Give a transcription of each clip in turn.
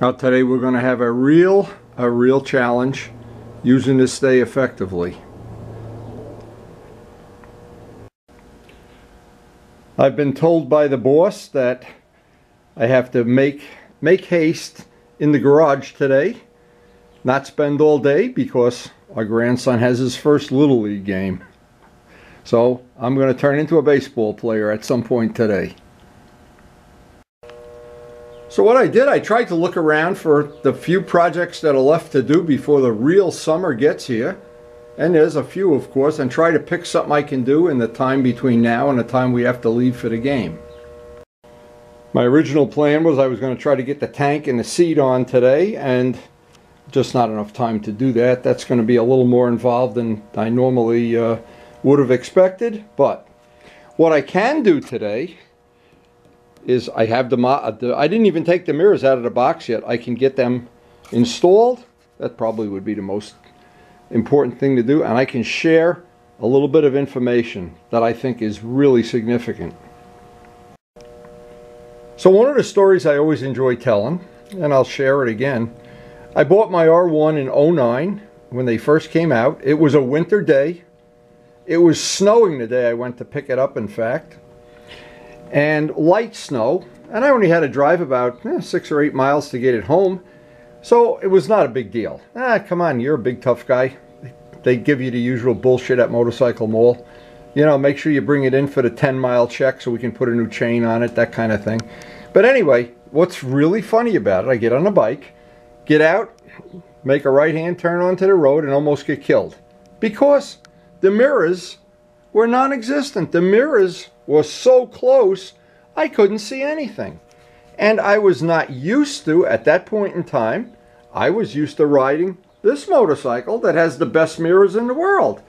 Now today we're going to have a real challenge using this stay effectively. I've been told by the boss that I have to make haste in the garage today, not spend all day, because our grandson has his first Little League game. So I'm going to turn into a baseball player at some point today. So what I did, I tried to look around for the few projects that are left to do before the real summer gets here. And there's a few, of course, and try to pick something I can do in the time between now and the time we have to leave for the game. My original plan was I was going to try to get the tank and the seat on today, and just not enough time to do that. That's going to be a little more involved than I normally would have expected. But what I can do today is I have I didn't even take the mirrors out of the box yet. I can get them installed. That probably would be the most important thing to do, and I can share a little bit of information that I think is really significant. So one of the stories I always enjoy telling, and I'll share it again, I bought my R1 in '09 when they first came out. It was a winter day. It was snowing the day I went to pick it up, in fact, and light snow, and I only had to drive about 6 or 8 miles to get it home. So it was not a big deal. Come on, you're a big tough guy. They give you the usual bullshit at Motorcycle Mall. You know, make sure you bring it in for the 10-mile check so we can put a new chain on it, that kind of thing. But anyway, what's really funny about it, I get on a bike, get out, make a right-hand turn onto the road, and almost get killed. Because the mirrors were non-existent. The mirrors were so close, I couldn't see anything. And I was not used to, at that point in time, I was used to riding this motorcycle that has the best mirrors in the world.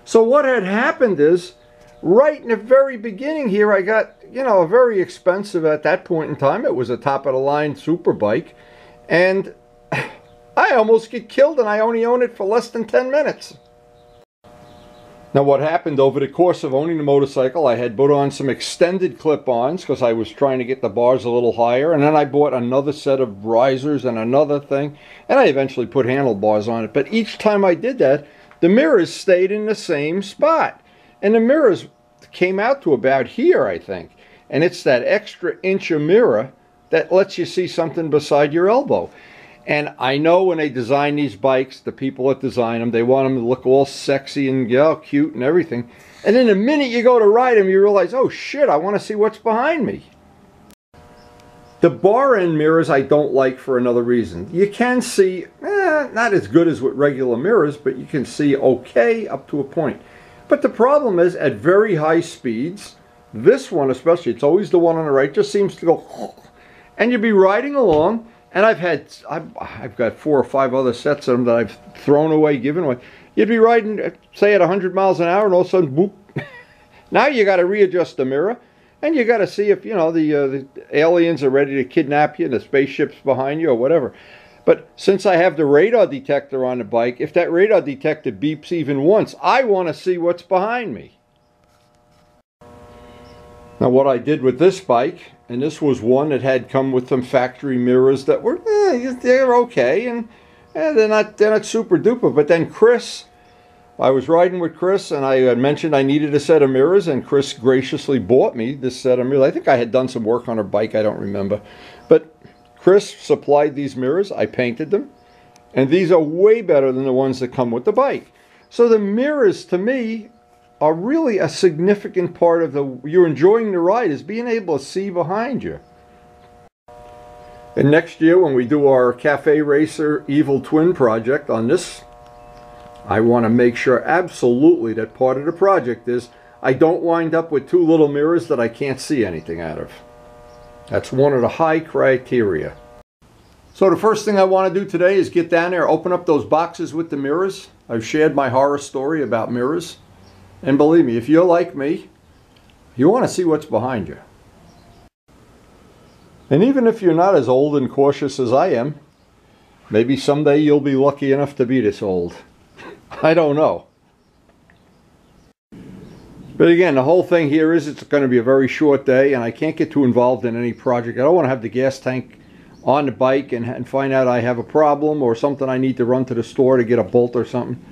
So what had happened is, right in the very beginning here, I got, a very expensive, at that point in time, it was a top-of-the-line super bike, and I almost get killed, and I only own it for less than 10 minutes. Now what happened over the course of owning the motorcycle, I had put on some extended clip-ons because I was trying to get the bars a little higher, and then I bought another set of risers and another thing, and I eventually put handlebars on it. But each time I did that, the mirrors stayed in the same spot. And the mirrors came out to about here, I think. And it's that extra inch of mirror that lets you see something beside your elbow. And I know when they design these bikes, the people that design them, they want them to look all sexy and cute and everything. And then the minute you go to ride them, you realize, oh shit, I want to see what's behind me. The bar end mirrors I don't like for another reason. You can see, not as good as with regular mirrors, but you can see okay up to a point. But the problem is, at very high speeds, this one especially, it's always the one on the right, just seems to go, and you'd be riding along, and I've got 4 or 5 other sets of them that I've thrown away, given away. You'd be riding, say, at 100 miles an hour, and all of a sudden, boop. Now you got to readjust the mirror, and you got to see if, the aliens are ready to kidnap you, and the spaceship's behind you, or whatever. But since I have the radar detector on the bike, if that radar detector beeps even once, I want to see what's behind me. Now what I did with this bike, and this was one that had come with some factory mirrors that were, they're okay, and they're not super duper. But then Chris, I was riding with Chris, and I had mentioned I needed a set of mirrors, and Chris graciously bought me this set of mirrors. I think I had done some work on her bike, I don't remember. But Chris supplied these mirrors, I painted them, and these are way better than the ones that come with the bike. So the mirrors, to me, are really a significant part of you're enjoying the ride, is being able to see behind you. And next year, when we do our Cafe Racer Evil Twin project on this, I want to make sure absolutely that part of the project is I don't wind up with 2 little mirrors that I can't see anything out of. That's one of the high criteria. So the first thing I want to do today is get down there, open up those boxes with the mirrors. I've shared my horror story about mirrors. And believe me, if you're like me, you want to see what's behind you. And even if you're not as old and cautious as I am, maybe someday you'll be lucky enough to be this old. I don't know. But again, the whole thing here is it's going to be a very short day, and I can't get too involved in any project. I don't want to have the gas tank on the bike and find out I have a problem or something I need to run to the store to get a bolt or something.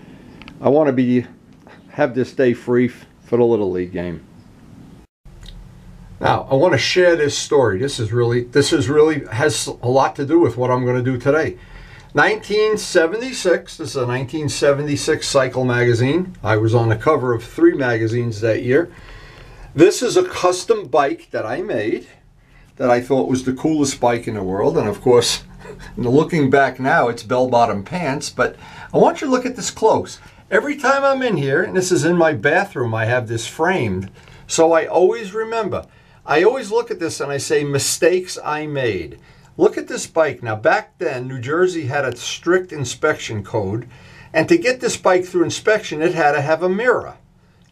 I want to have this day free for the Little League game. Now, I want to share this story. This is really has a lot to do with what I'm going to do today. 1976, this is a 1976 Cycle magazine. I was on the cover of 3 magazines that year. This is a custom bike that I made that I thought was the coolest bike in the world. And of course, looking back now, it's bell-bottom pants, but I want you to look at this close. Every time I'm in here, and this is in my bathroom, I have this framed, so I always remember. I always look at this and I say, mistakes I made. Look at this bike. Now, back then, New Jersey had a strict inspection code, and to get this bike through inspection, it had to have a mirror.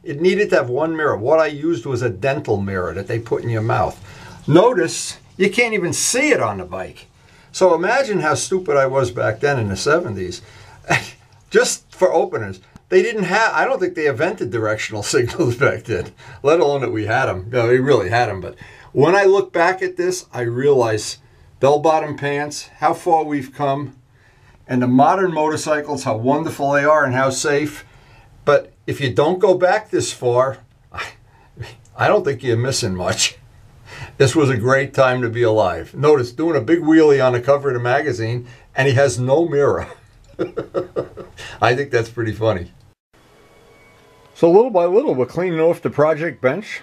It needed to have one mirror. What I used was a dental mirror that they put in your mouth. Notice, you can't even see it on the bike. So imagine how stupid I was back then in the 70s. Just for openers. They didn't have, I don't think they invented directional signals back then, let alone that we had them. No, we really had them. But when I look back at this, I realize bell-bottom pants, how far we've come, and the modern motorcycles, how wonderful they are and how safe. But if you don't go back this far, I don't think you're missing much. This was a great time to be alive. Notice, doing a big wheelie on the cover of the magazine, and he has no mirror. I think that's pretty funny. So little by little, we're cleaning off the project bench.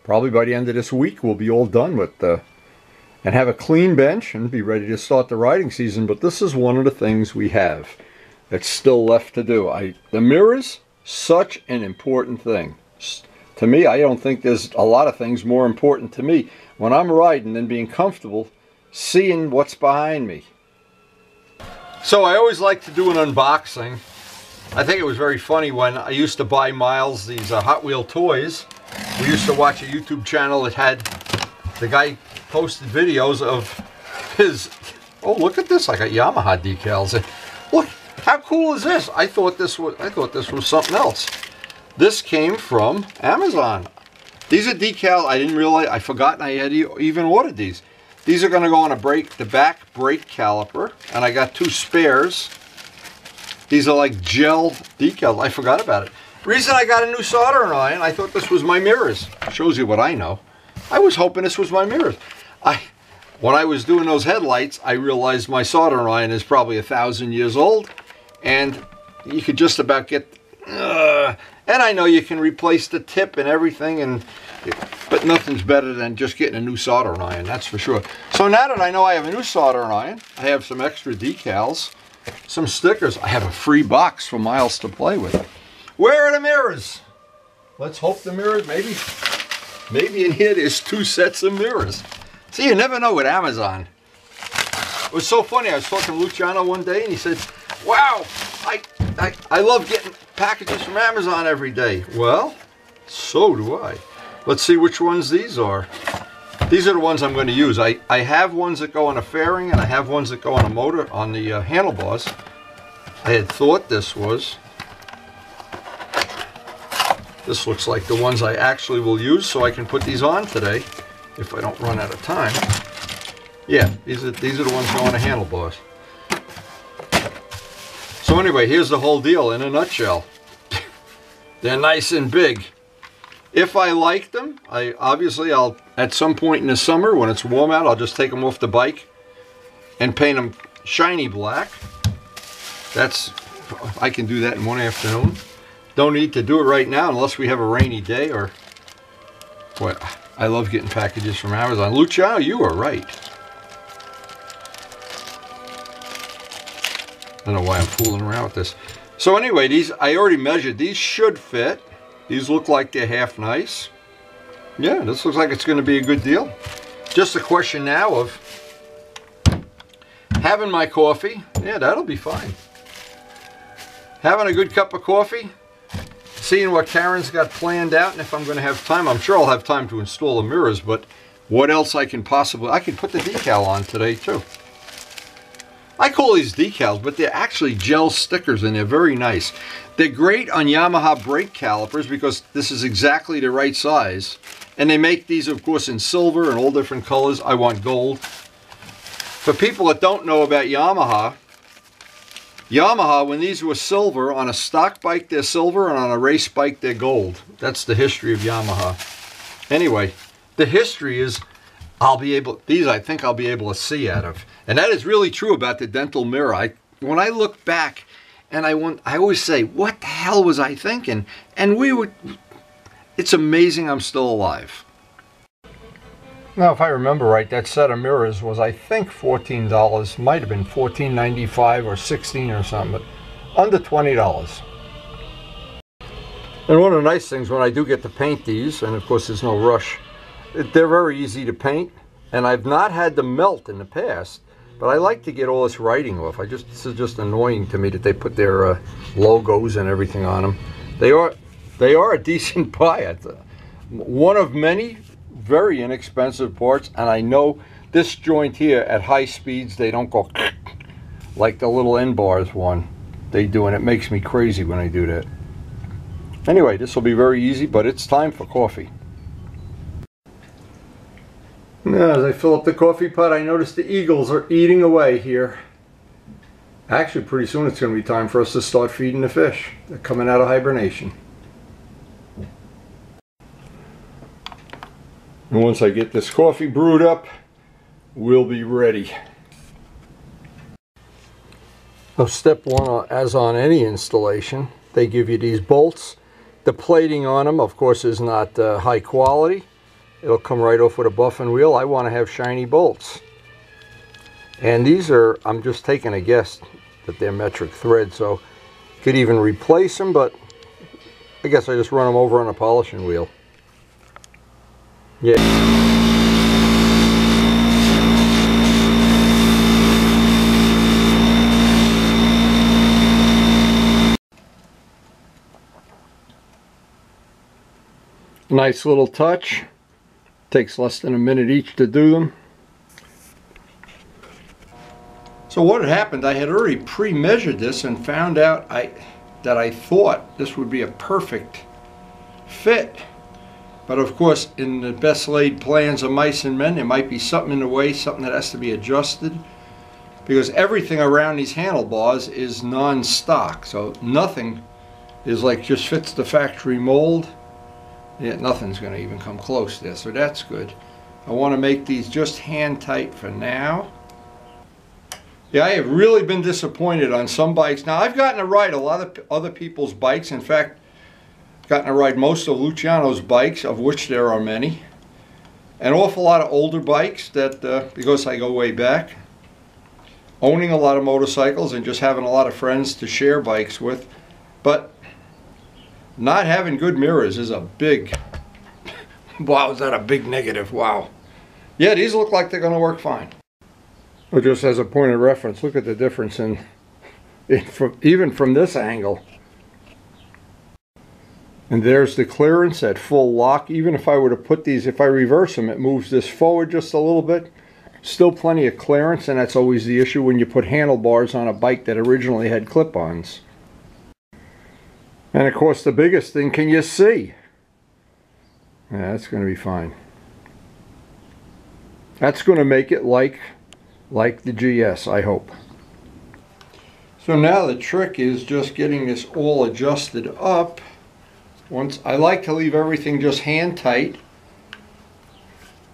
Probably by the end of this week, we'll be all done with and have a clean bench and be ready to start the riding season. But this is one of the things we have that's still left to do. The mirrors, such an important thing. To me, I don't think there's a lot of things more important to me when I'm riding than being comfortable seeing what's behind me. So I always like to do an unboxing. I think it was very funny when I used to buy Miles these Hot Wheel toys. We used to watch a YouTube channel that had the guy posted videos of his, oh look at this, I got Yamaha decals. And look, how cool is this? I thought this was something else. This came from Amazon. These are decals. I didn't realize, I forgot I had even ordered these. These are going to go on the back brake caliper, and I got 2 spares. These are like gel decals. I forgot about it. Reason I got a new soldering iron, I thought this was my mirrors. Shows you what I know. I was hoping this was my mirrors. When I was doing those headlights, I realized my soldering iron is probably 1,000 years old, and you could just about get. And I know you can replace the tip and everything, but nothing's better than just getting a new soldering iron, that's for sure. So now that I know I have a new soldering iron, I have some extra decals, some stickers. I have a free box for Miles to play with. Where are the mirrors? Let's hope the mirrors, maybe in here there's 2 sets of mirrors. See, you never know with Amazon. It was so funny, I was talking to Luciano one day and he said, wow, I love getting packages from Amazon every day. Well, so do I. Let's see which ones these are. These are the ones I'm going to use. I have ones that go on a fairing, and I have ones that go on a motor, on the handlebars. I had thought this looks like the ones I actually will use, so I can put these on today if I don't run out of time. Yeah, these are the ones that go on the handlebars. So anyway, here's the whole deal in a nutshell. They're nice and big. If I like them, I'll at some point in the summer when it's warm out, I'll just take them off the bike and paint them shiny black. I can do that in one afternoon. Don't need to do it right now unless we have a rainy day or what. I love getting packages from Amazon. Luciano, you are right. I don't know why I'm fooling around with this. So anyway, these I already measured. These should fit. These look like they're half nice. Yeah, this looks like it's going to be a good deal. Just a question now of having my coffee. Yeah, that'll be fine. Having a good cup of coffee. Seeing what Karen's got planned out, and if I'm going to have time. I'm sure I'll have time to install the mirrors, but what else I can put the decal on today too. I call these decals, but they're actually gel stickers, and they're very nice. They're great on Yamaha brake calipers because this is exactly the right size. And they make these, of course, in silver and all different colors. I want gold. For people that don't know about Yamaha, when these were silver, on a stock bike they're silver, and on a race bike they're gold. That's the history of Yamaha. Anyway, the history is these I think I'll be able to see out of. And that is really true about the dental mirror. When I look back, and I always say, what the hell was I thinking? And it's amazing I'm still alive. Now, if I remember right, that set of mirrors was, I think, $14. Might have been $14.95 or $16 or something, but under $20. And one of the nice things when I do get to paint these, and of course there's no rush, they're very easy to paint, and I've not had them melt in the past, but I like to get all this writing off. This is just annoying to me that they put their logos and everything on them. They are a decent buy. One of many very inexpensive parts, and I know this joint here at high speeds they don't go like the little end bars one they do, and it makes me crazy when I do that. Anyway, this will be very easy, but it's time for coffee. Now, as I fill up the coffee pot, I notice the eagles are eating away here. Actually, pretty soon it's going to be time for us to start feeding the fish. They're coming out of hibernation. And once I get this coffee brewed up, we'll be ready. So step one, as on any installation, they give you these bolts. The plating on them, of course, is not high quality. It'll come right off with a buffing wheel. I want to have shiny bolts. And these are, I'm just taking a guess that they're metric thread, so you could even replace them, but I guess I just run them over on a polishing wheel. Yeah. Nice little touch. Takes less than a minute each to do them. So what had happened, I had already pre-measured this and found out that I thought this would be a perfect fit. But of course, in the best laid plans of mice and men, there might be something in the way, something that has to be adjusted. Because everything around these handlebars is non-stock, so nothing is like just fits the factory mold. Yeah, nothing's going to even come close there, so that's good. I want to make these just hand tight for now. Yeah, I have really been disappointed on some bikes. Now, I've gotten to ride a lot of other people's bikes. In fact, I've gotten to ride most of Luciano's bikes, of which there are many. An awful lot of older bikes that, because I go way back, owning a lot of motorcycles and just having a lot of friends to share bikes with. But not having good mirrors is a big, wow, is that a big negative? Wow. Yeah, these look like they're going to work fine. Well, just as a point of reference, look at the difference even from this angle. And there's the clearance at full lock. Even if I were to put these, if I reverse them, it moves this forward just a little bit. Still plenty of clearance, and that's always the issue when you put handlebars on a bike that originally had clip-ons. And of course, the biggest thing, can you see? Yeah, that's going to be fine. That's going to make it like the GS, I hope. So now the trick is just getting this all adjusted up. I like to leave everything just hand tight,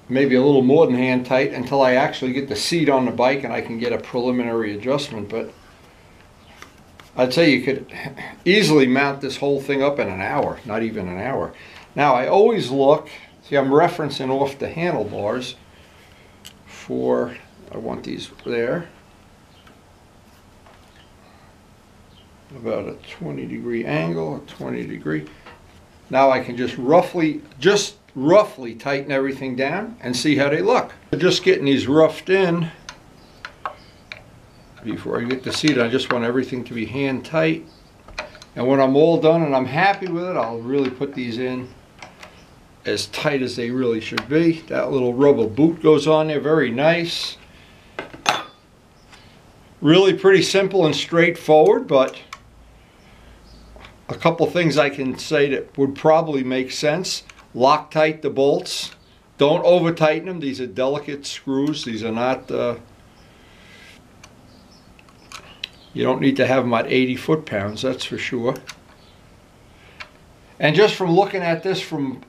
maybe a little more than hand tight, until I actually get the seat on the bike and I can get a preliminary adjustment. But I'd say you could easily mount this whole thing up in an hour, not even an hour. Now I always look, see, I'm referencing off the handlebars for, I want these there, about a 20-degree angle, a 20-degree. Now I can just roughly tighten everything down and see how they look. Just getting these roughed in before I get the seat. I just want everything to be hand tight. And when I'm all done and I'm happy with it, I'll really put these in as tight as they really should be. That little rubber boot goes on there, very nice. Really pretty simple and straightforward, but a couple things I can say that would probably make sense. Loctite the bolts. Don't over tighten them. These are delicate screws. These are not You don't need to have them at 80 foot-pounds, that's for sure. And just from looking at this from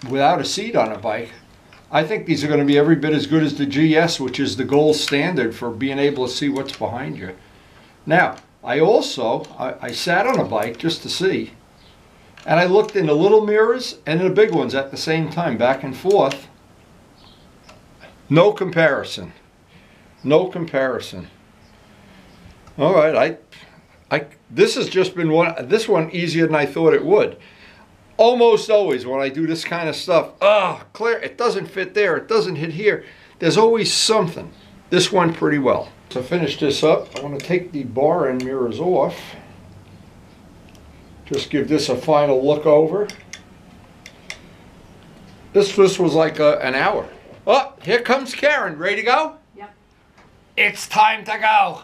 without a seat on a bike, I think these are going to be every bit as good as the GS, which is the gold standard for being able to see what's behind you. Now, I sat on a bike just to see, and I looked in the little mirrors and in the big ones at the same time, back and forth. No comparison. No comparison. All right, this has just been this one easier than I thought it would. Almost always when I do this kind of stuff, Claire, it doesn't fit there, it doesn't hit here. There's always something. This went pretty well. To finish this up, I want to take the bar end mirrors off. Just give this a final look over. This was like an hour. Oh, here comes Karen. Ready to go? Yep. It's time to go.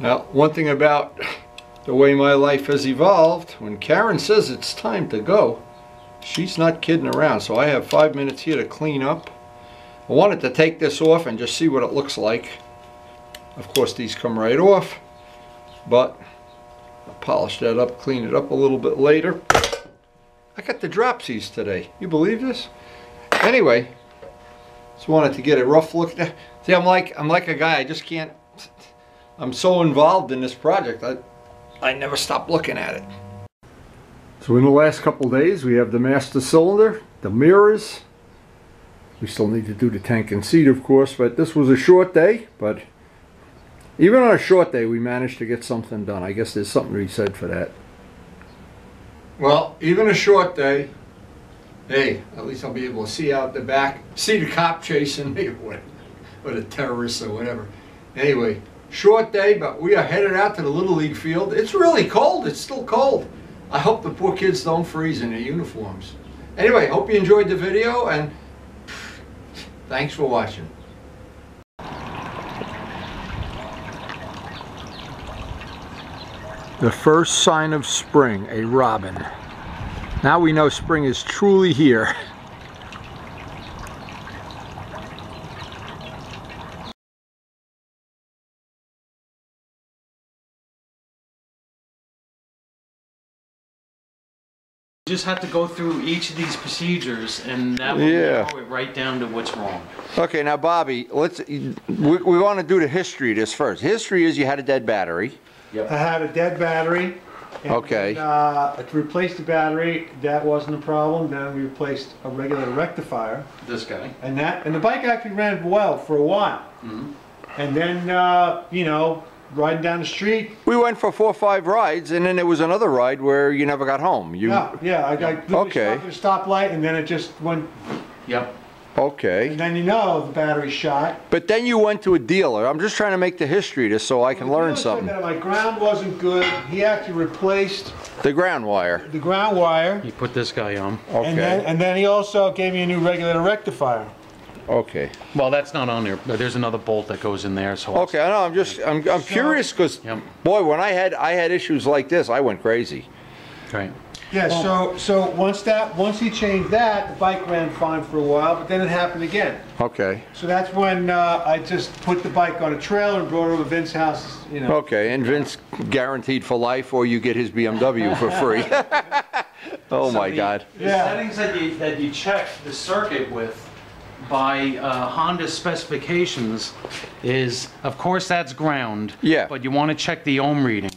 Now, one thing about the way my life has evolved, when Karen says it's time to go, she's not kidding around. So I have 5 minutes here to clean up. I wanted to take this off and just see what it looks like. Of course, these come right off, but I'll polish that up, clean it up a little bit later. I got the dropsies today. You believe this? Anyway, just wanted to get a rough look there. See, I'm like a guy. I just can't. I'm so involved in this project. I never stop looking at it. So in the last couple days, we have the master cylinder, the mirrors. We still need to do the tank and seat, of course, but this was a short day. But even on a short day, we managed to get something done. I guess there's something to be said for that. Well, even a short day, hey, at least I'll be able to see out the back, see the cop chasing me or the terrorists or whatever. Anyway, short day, but we are headed out to the Little League field. It's really cold. It's still cold. I hope the poor kids don't freeze in their uniforms. Anyway, hope you enjoyed the video, and thanks for watching. The first sign of spring, a robin. Now we know spring is truly here. You just have to go through each of these procedures, and that will narrow it right down to what's wrong. Okay, now Bobby, we want to do the history of this first. History is you had a dead battery. Yep. I had a dead battery. And okay. To replace the battery, that wasn't a problem. Then we replaced a regular rectifier. This guy. And the bike actually ran well for a while. Mm-hmm. And then, you know, riding down the street. We went for 4 or 5 rides, and then there was another ride where you never got home. Yeah, I literally stopped at a stoplight, and then it just went. Yep. Okay. And then you know the battery's shot. But then you went to a dealer. I'm just trying to make the history of this so I can learn something. That my ground wasn't good. He actually replaced the ground wire. The ground wire. He put this guy on. Okay. And then he also gave me a new regulator rectifier. Okay. Well, that's not on there, but there's another bolt that goes in there. So okay, I know. I'm curious because boy, when I had issues like this, I went crazy. Right. Yeah. So once he changed that, the bike ran fine for a while, but then it happened again. Okay. So that's when I just put the bike on a trailer and brought it over to Vince's house. You know. Okay, and Vince guaranteed for life, or you get his BMW for free. Oh so my God. The settings that you check the circuit with by Honda specifications is, of course, that's ground. Yeah. But you want to check the ohm reading.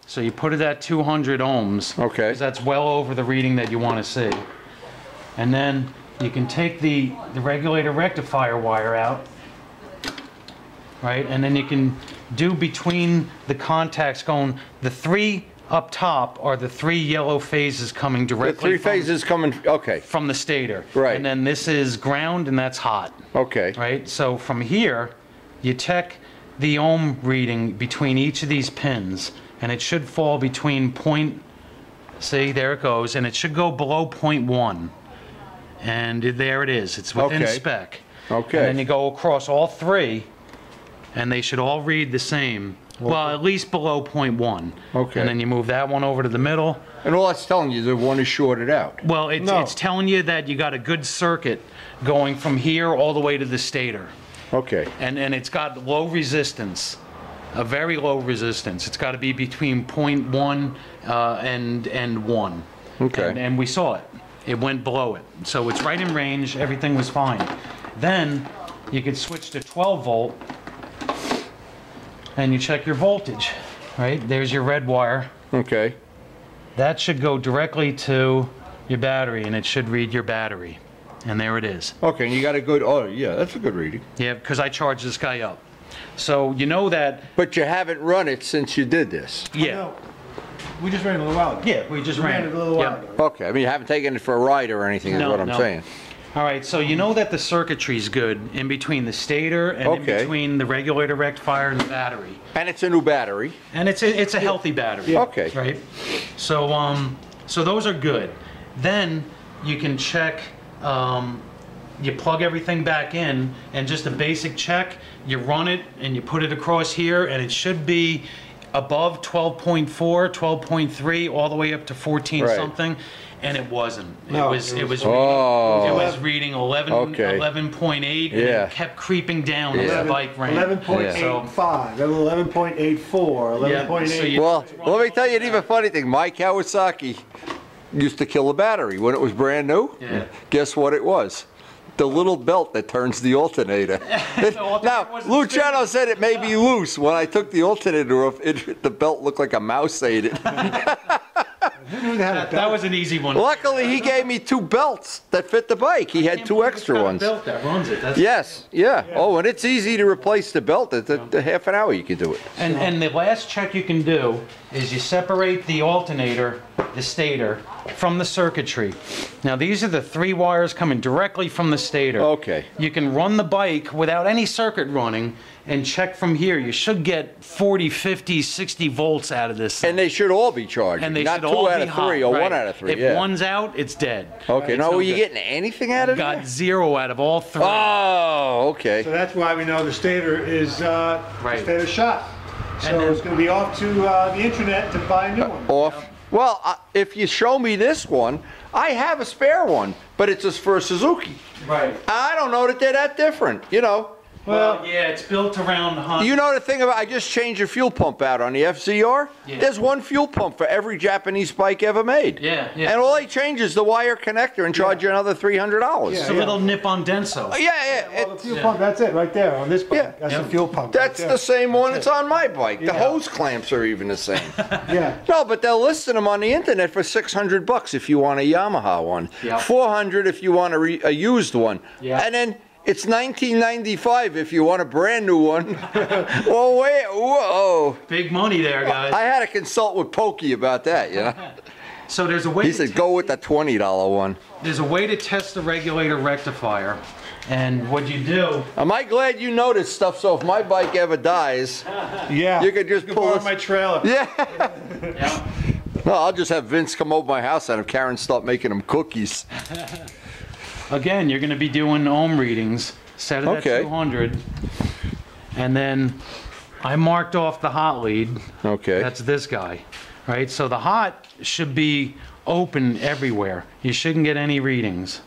So you put it at 200 ohms. Okay. Because that's well over the reading that you want to see. And then you can take the regulator rectifier wire out, right? And then you can do between the contacts going, the 3 up top are the 3 yellow phases coming directly. The 3 phases coming, okay. From the stator. Right. And then this is ground and that's hot. Okay. Right? So from here, you check the ohm reading between each of these pins, and it should fall between see, there it goes, and it should go below 0.1. And there it is. It's within spec. Okay. And then you go across all 3, and they should all read the same. Well, at least below 0.1. Okay. And then you move that one over to the middle. And all that's telling you, the one is shorted out. Well, it's telling you that you got a good circuit going from here all the way to the stator. Okay. And it's got low resistance. a very low resistance. It's got to be between 0.1 and 1. Okay. And we saw it. It went below it. So it's right in range. Everything was fine. Then you could switch to 12 volt and you check your voltage. Right? There's your red wire. Okay. That should go directly to your battery, and it should read your battery. And there it is. Okay, and you got a good, oh yeah, that's a good reading. Yeah, because I charged this guy up. So you know that. But you haven't run it since you did this. Yeah. No, we just ran it a little while ago. Yeah, we just ran it. A little while Yep. ago. Okay, I mean, you haven't taken it for a ride or anything is No, what I'm no. saying. All right, so you know that the circuitry's good in between the stator and in Okay. between the regulator rectifier and the battery. And it's a new battery. And it's a healthy battery. Yeah. Okay. Right? So so those are good. Then you can check, you plug everything back in, and just a basic check, you run it and you put it across here, and it should be above 12.4, 12.3, all the way up to 14 Right. something, and it wasn't. No, it was Oh. reading, it was reading 11, Okay. 11.8, and Yeah. it kept creeping down as the bike ran. 11.85, 11.84, 11.8. so you- Well, let me tell you an even funny thing. My Kawasaki used to kill a battery when it was brand new. Yeah. Guess what it was? The little belt that turns the alternator. alternator Now, wasn't Luciano said it may be loose. When I took the alternator off, the belt looked like a mouse ate it. Who knew they had a that belt? was an easy one. Luckily, he gave me 2 belts that fit the bike. He had 2 extra ones. Belt that runs it. That's Yes, yeah. Oh, and it's easy to replace the belt. At the half an hour you can do it. And the last check you can do is you separate the alternator, the stator, from the circuitry. Now these are the 3 wires coming directly from the stator. Okay. You can run the bike without any circuit running and check from here. You should get 40, 50, 60 volts out of this thing. And they should all be charging. And they not should 2 all out be of 3 hot, or right. 1 out of 3. If Yeah. one's out, it's dead. Okay. It's Now, no were you good. getting anything out of it? Got 0 out of all 3. Oh, okay. So that's why we know the stator is the Right. stator shot. So And then- it's going to be off to the internet to buy a new one. Off. Well, if you show me this one, I have a spare one, but it's just for a Suzuki. Right. I don't know that they're that different, you know. Well, yeah, it's built around Honda. You know the thing about, I just changed a fuel pump out on the FZR. Yeah. There's 1 fuel pump for every Japanese bike ever made. Yeah, yeah. And all they change is the wire connector and charge you another $300. Yeah. It's a little Nippon Denso. Yeah, Well, the fuel pump, that's it right there on this bike. Yeah. That's Yep. the fuel pump. That's right the same one that's on my bike. The Yeah. hose clamps are even the same. there. Yeah. No, but they're listing them on the internet for $600 if you want a Yamaha one. Yeah. $400 if you want a used one. Yeah. And then it's $19.95 if you want a brand new one. Oh wait, whoa! Big money there, guys. I had to consult with Pokey about that. You know, So there's a way. he said go with the $20 one. There's a way to test the regulator rectifier, and what you do. Am I glad you know this stuff? So if my bike ever dies, Yeah. you could just pull borrow this. my trailer. Yeah. Yeah. No, I'll just have Vince come over my house and have Karen start making them cookies. Again, you're going to be doing ohm readings. Set it Okay. at 200, and then I marked off the hot lead. Okay. That's this guy, right? So the hot should be open everywhere. You shouldn't get any readings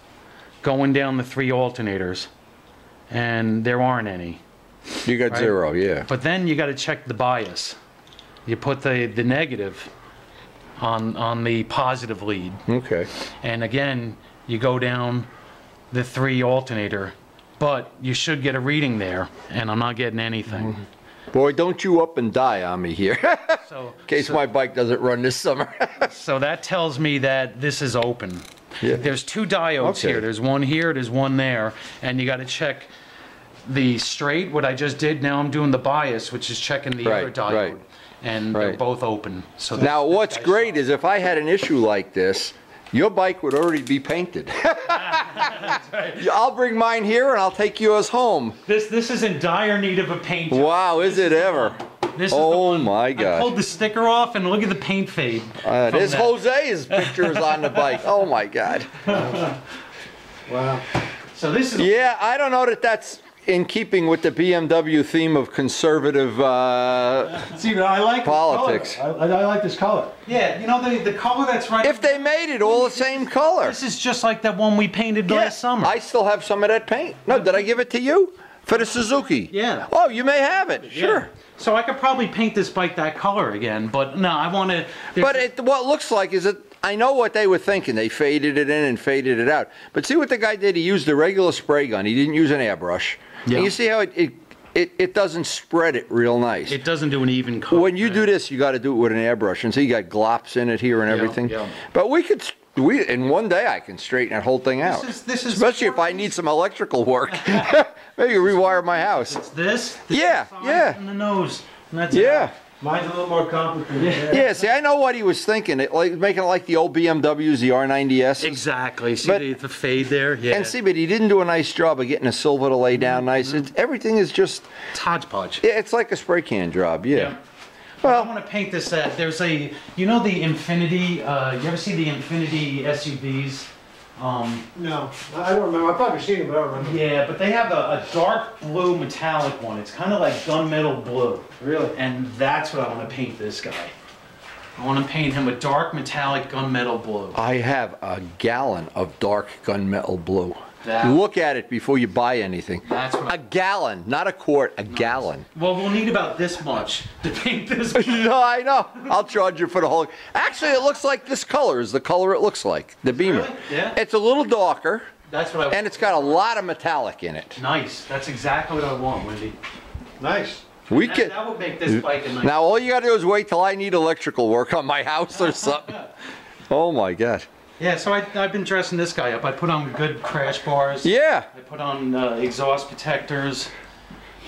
going down the 3 alternators, and there aren't any. You got Right. 0, yeah. But then you got to check the bias. You put the negative on the positive lead, Okay. and again you go down the 3 alternator, but you should get a reading there, and I'm not getting anything. Boy, don't you up and die on me here. So, In case my bike doesn't run this summer. so that tells me that this is open. Yeah. There's 2 diodes Okay. here. There's one here, there's one there, and you got to check the straight, what I just did. Now I'm doing the bias, which is checking the other Right, diode, right. and they're Right. both open. So Now, this what's guy's great is if I had an issue like this, your bike would already be painted. I'll bring mine here and I'll take yours home. This is in dire need of a paint job. Wow, is it ever? This is the Oh one. my I gosh. pulled the sticker off and look at the paint fade. from There's that. Jose's pictures on the bike. Oh my God. Wow. So this is Yeah, I don't know that that's in keeping with the BMW theme of conservative. See, but I like Politics. This color. I like this color. yeah, you know the color that's right. If they made it all the same color. This is just like that one we painted last summer. I still have some of that paint. No, did I give it to you? For the Suzuki? Yeah. Oh, you may have it. Sure. Yeah. So I could probably paint this bike that color again, but no, I want to... But what it looks like is that, I know what they were thinking. They faded it in and faded it out. But see what the guy did? He used a regular spray gun. He didn't use an airbrush. Yeah. And you see how it doesn't spread it real nice. It doesn't do an even coat. When you do this, you got to do it with an airbrush. And so you got glops in it here and everything. Yeah. But in one day I can straighten that whole thing out. This is especially if I need some electrical work. Maybe rewire my house. It's this Yeah, yeah. and the nose. And that's Yeah. Mine's a little more complicated. Yeah, see, I know what he was thinking. Making it like the old BMWs, the R90S. Exactly. See the fade there? Yeah. And see, but he didn't do a nice job of getting the silver to lay down nice. Everything is just... It's hodgepodge. Yeah, it's like a spray can job, yeah. Well, I want to paint this. There's the Infinity. You ever see the Infinity SUVs? No, I don't remember. I've probably seen it, but I don't remember. Yeah, but they have a dark blue metallic one. It's kind of like gunmetal blue. Really? And that's what I want to paint this guy. I want to paint him a dark metallic gunmetal blue. I have a gallon of dark gunmetal blue. That, look at it before you buy anything. That's what a gallon, not a quart, a gallon. Well, we'll need about this much to paint this. No, I know. I'll charge you for the whole. Actually, it looks like this color is the color it looks like. The Beamer. Really? Yeah. It's a little darker. That's what I want. And it's got a lot of metallic in it. Nice. That's exactly what I want, Wendy. Nice. That would make this bike a nice. Now all you gotta do is wait till I need electrical work on my house or something. Oh my God. Yeah, so I've been dressing this guy up. I put on good crash bars. Yeah. I put on exhaust protectors.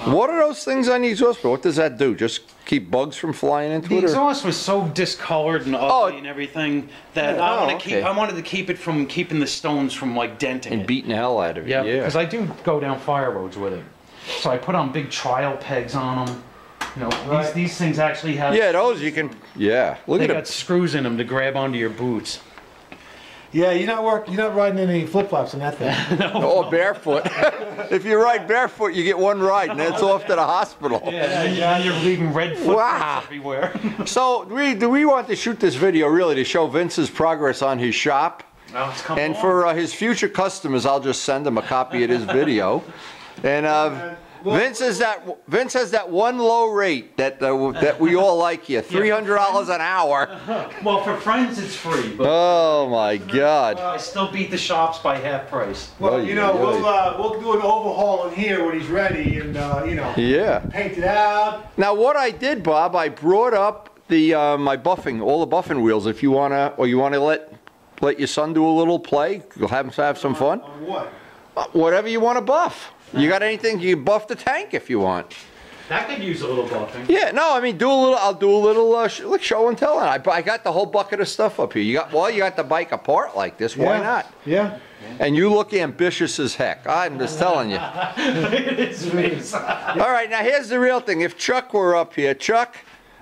What are those things on the exhaust? What does that do? Just keep bugs from flying into the it? The exhaust was so discolored and ugly and everything that I wanted to keep it from keeping the stones from like denting and beating the hell out of it. Yeah, because I do go down fire roads with it. So I put on big trial pegs on them. You know, these things actually have. Yeah, those you can. Yeah, look at them. They got screws in them to grab onto your boots. Yeah, you're not riding any flip-flops in that thing. No, barefoot. If you ride barefoot, you get one ride, and then it's off to the hospital. Yeah, you're leaving red footprints everywhere. So, do we want to shoot this video really to show Vince's progress on his shop? Well, it's coming and for his future customers, I'll just send them a copy of this video. And Vince has that one low rate that we all like here, $300 an hour. Well, for friends it's free. But oh my God! I still beat the shops by half price. Well, you know, we'll do an overhaul in here when he's ready, and you know, paint it out. Now, what I did, Bob, I brought up the my buffing, all the buffing wheels. If you wanna, or you wanna let your son do a little play, you'll have some fun. On what? Whatever you want to buff. You got anything? You can buff the tank if you want. That could use a little buffing. Yeah, no, I mean, I'll do a little show and tell. I got the whole bucket of stuff up here. You got the bike apart like this. Why not? Yeah. And you look ambitious as heck. I'm just telling you. All right, now here's the real thing. If Chuck were up here, Chuck,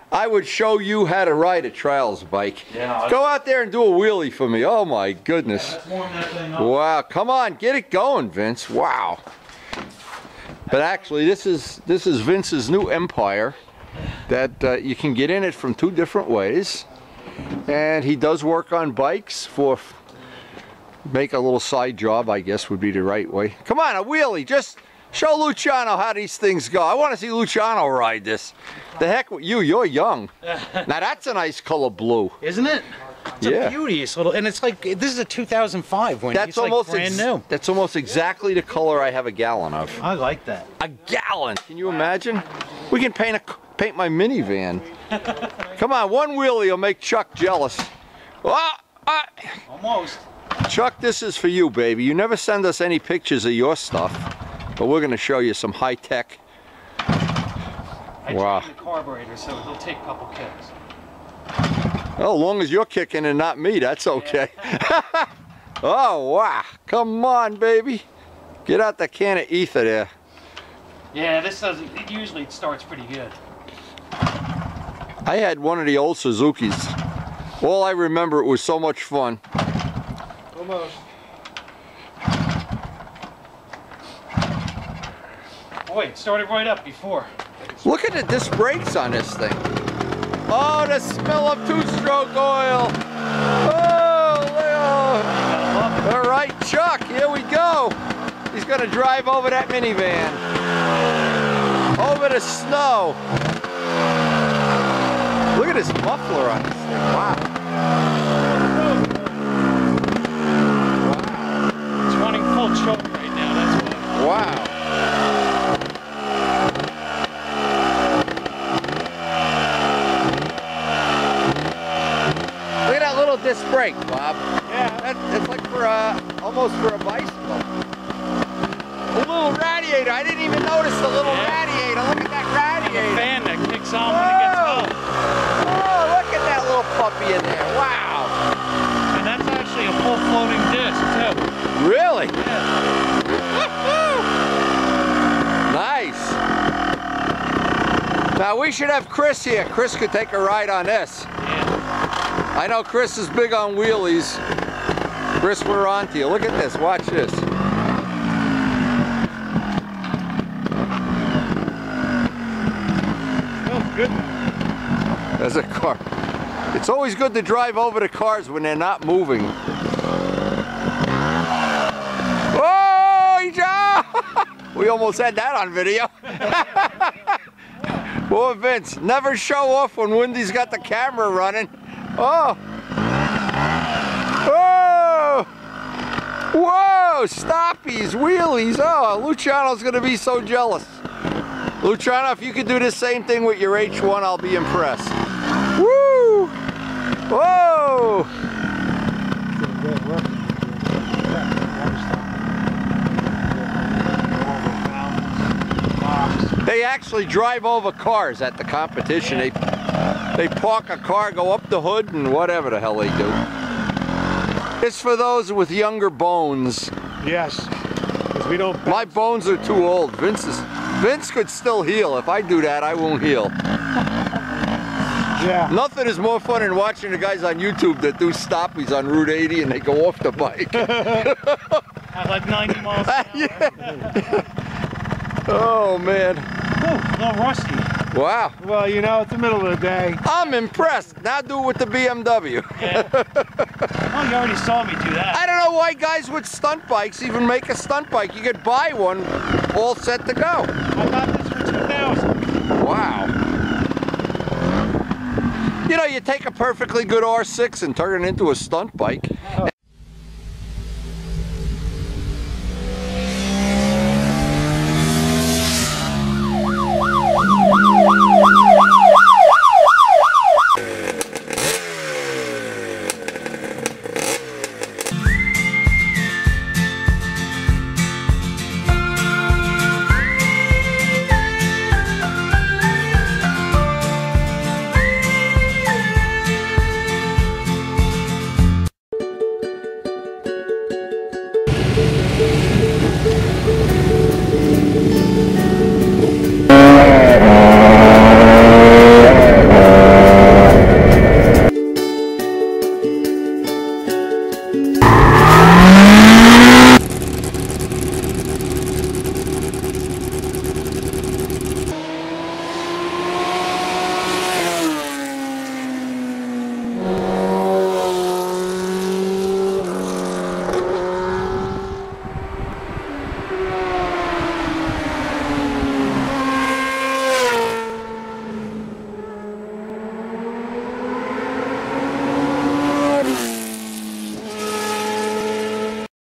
I would show you how to ride a trials bike. Yeah. Go out there and do a wheelie for me. Oh my goodness. Let's warm that thing up. Wow, come on, get it going, Vince. Wow. But actually, this is Vince's new empire that you can get in it from 2 different ways. And he does work on bikes make a little side job, I guess would be the right way. Come on, a wheelie. Just show Luciano how these things go. I want to see Luciano ride this. The heck with you, you're young. Now that's a nice color blue. Isn't it? It's a beauteous little, and it's like, this is a 2005 one. That's almost like brand new. That's almost exactly the color I have a gallon of. I like that. A gallon? Can you imagine? We can paint my minivan. Come on, one wheelie will make Chuck jealous. Almost. Chuck, this is for you, baby. You never send us any pictures of your stuff, but we're going to show you some high-tech. I changed the carburetor, so he'll take a couple kicks. Well, as long as you're kicking and not me, that's okay. Oh, wow. Come on, baby. Get out the can of ether there. Yeah, this doesn't, usually it starts pretty good. I had one of the old Suzukis. All I remember, it was so much fun. Almost. Boy, it started right up before. Look at the disc brakes on this thing. Oh, the smell of 2-stroke oil. Oh, Leo. All right, Chuck, here we go. He's going to drive over that minivan. bit of snow. Look at this muffler on this thing. Wow. It's running full choke right now, that's why. Wow. Look at that little disc brake, Bob. Yeah. It's like for almost for a bicycle. A little radiator. I didn't even notice the little radiator. Look at that radiator. The fan that kicks on when it gets hot. Oh, look at that little puppy in there. Wow. And that's actually a full floating disc too. Really? Yeah. Nice. Now we should have Chris here. Chris could take a ride on this. Yeah. I know Chris is big on wheelies. Chris, we're on to you. Look at this. Watch this. Feels good. There's a car. It's always good to drive over the cars when they're not moving. Oh, Joe! We almost had that on video. Poor Vince. Never show off when Wendy's got the camera running. Oh! Oh! Whoa! Stoppies, wheelies. Oh, Luciano's gonna be so jealous. Luciano, if you could do the same thing with your H1, I'll be impressed. Woo! Whoa! They actually drive over cars at the competition. They park a car, go up the hood, and whatever the hell they do. It's for those with younger bones. Yes. Because we don't. My bones are too old. Vince could still heal. If I do that, I won't heal. Yeah. Nothing is more fun than watching the guys on YouTube that do stoppies on Route 80 and they go off the bike. At like 90 miles an hour. Yeah. Oh man. Ooh, a little rusty. Wow. Well, you know, it's the middle of the day. I'm impressed. Now do it with the BMW. Yeah. Oh, you already saw me do that. I don't know why guys with stunt bikes even make a stunt bike. You could buy one all set to go. I got this for 2,000. Wow. You know, you take a perfectly good R6 and turn it into a stunt bike. Oh.